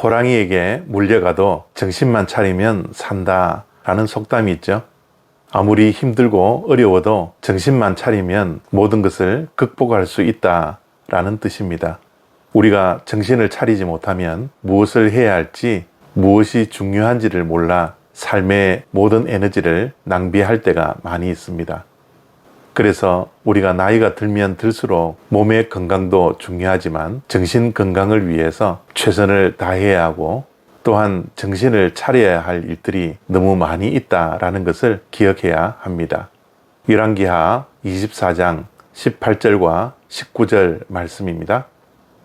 호랑이에게 물려가도 정신만 차리면 산다 라는 속담이 있죠. 아무리 힘들고 어려워도 정신만 차리면 모든 것을 극복할 수 있다 라는 뜻입니다. 우리가 정신을 차리지 못하면 무엇을 해야 할지, 무엇이 중요한지를 몰라 삶의 모든 에너지를 낭비할 때가 많이 있습니다. 그래서 우리가 나이가 들면 들수록 몸의 건강도 중요하지만 정신 건강을 위해서 최선을 다해야 하고, 또한 정신을 차려야 할 일들이 너무 많이 있다라는 것을 기억해야 합니다. 열왕기하 24장 18절과 19절 말씀입니다.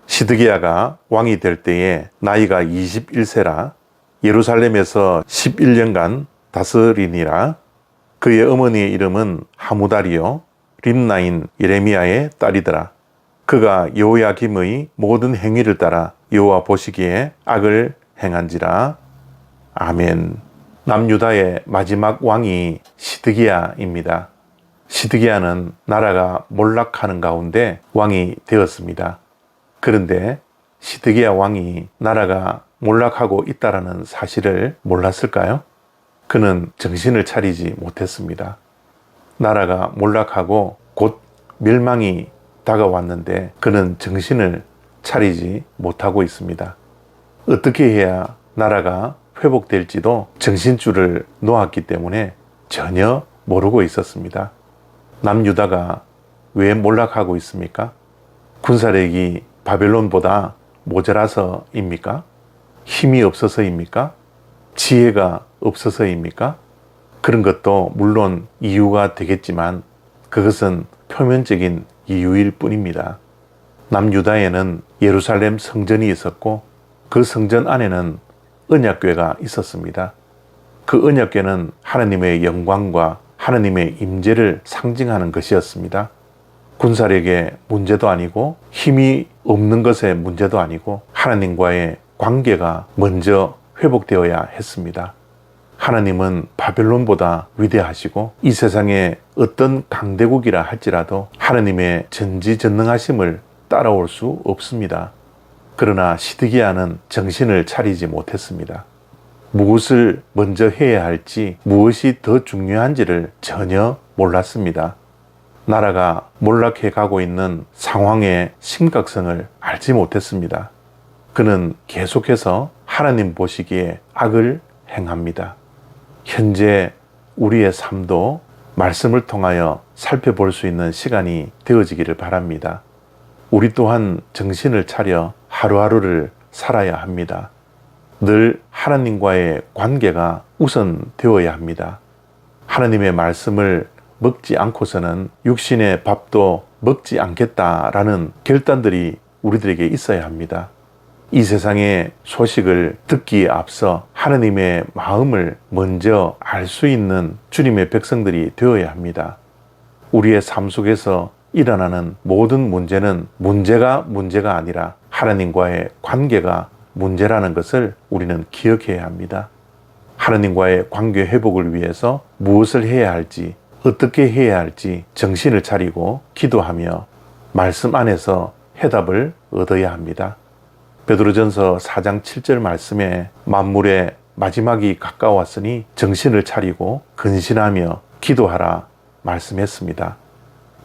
시드기야가 왕이 될 때에 나이가 21세라 예루살렘에서 11년간 다스리니라. 그의 어머니의 이름은 하무달이요 림나인 예레미야의 딸이더라. 그가 여호야김의 모든 행위를 따라 여호와 보시기에 악을 행한지라. 아멘. 남유다의 마지막 왕이 시드기야입니다. 시드기야는 나라가 몰락하는 가운데 왕이 되었습니다. 그런데 시드기야 왕이 나라가 몰락하고 있다라는 사실을 몰랐을까요? 그는 정신을 차리지 못했습니다. 나라가 몰락하고 곧 멸망이 다가왔는데 그는 정신을 차리지 못하고 있습니다. 어떻게 해야 나라가 회복될지도 정신줄을 놓았기 때문에 전혀 모르고 있었습니다. 남유다가 왜 몰락하고 있습니까? 군사력이 바벨론보다 모자라서입니까? 힘이 없어서입니까? 지혜가 없어서입니까? 그런 것도 물론 이유가 되겠지만 그것은 표면적인 이유일 뿐입니다. 남유다에는 예루살렘 성전이 있었고 그 성전 안에는 언약궤가 있었습니다. 그 언약궤는 하나님의 영광과 하나님의 임재를 상징하는 것이었습니다. 군사력의 문제도 아니고 힘이 없는 것의 문제도 아니고 하나님과의 관계가 먼저 회복되어야 했습니다. 하나님은 바벨론보다 위대하시고 이 세상의 어떤 강대국이라 할지라도 하나님의 전지전능하심을 따라올 수 없습니다. 그러나 시드기야는 정신을 차리지 못했습니다. 무엇을 먼저 해야 할지, 무엇이 더 중요한지를 전혀 몰랐습니다. 나라가 몰락해 가고 있는 상황의 심각성을 알지 못했습니다. 그는 계속해서 하나님 보시기에 악을 행합니다. 현재 우리의 삶도 말씀을 통하여 살펴볼 수 있는 시간이 되어지기를 바랍니다. 우리 또한 정신을 차려 하루하루를 살아야 합니다. 늘 하나님과의 관계가 우선 되어야 합니다. 하나님의 말씀을 먹지 않고서는 육신의 밥도 먹지 않겠다라는 결단들이 우리들에게 있어야 합니다. 이 세상의 소식을 듣기에 앞서 하나님의 마음을 먼저 알 수 있는 주님의 백성들이 되어야 합니다. 우리의 삶 속에서 일어나는 모든 문제는 문제가 아니라 하나님과의 관계가 문제라는 것을 우리는 기억해야 합니다. 하나님과의 관계 회복을 위해서 무엇을 해야 할지, 어떻게 해야 할지 정신을 차리고 기도하며 말씀 안에서 해답을 얻어야 합니다. 베드로전서 4장 7절 말씀에 만물의 마지막이 가까웠으니 정신을 차리고 근신하며 기도하라 말씀했습니다.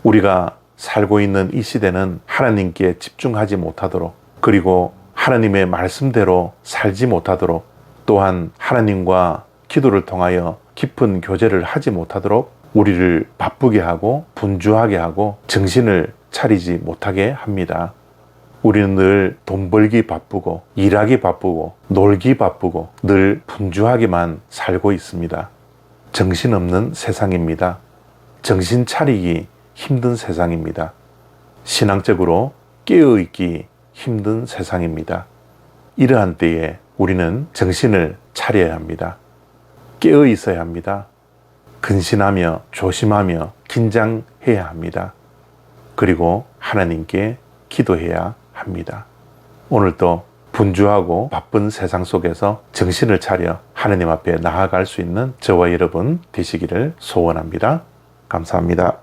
우리가 살고 있는 이 시대는 하나님께 집중하지 못하도록, 그리고 하나님의 말씀대로 살지 못하도록, 또한 하나님과 기도를 통하여 깊은 교제를 하지 못하도록 우리를 바쁘게 하고 분주하게 하고 정신을 차리지 못하게 합니다. 우리는 늘 돈 벌기 바쁘고 일하기 바쁘고 놀기 바쁘고 늘 분주하게만 살고 있습니다. 정신없는 세상입니다. 정신 차리기 힘든 세상입니다. 신앙적으로 깨어있기 힘든 세상입니다. 이러한 때에 우리는 정신을 차려야 합니다. 깨어 있어야 합니다. 근신하며 조심하며 긴장해야 합니다. 그리고 하나님께 기도해야 합니다. 오늘도 분주하고 바쁜 세상 속에서 정신을 차려 하나님 앞에 나아갈 수 있는 저와 여러분 되시기를 소원합니다. 감사합니다.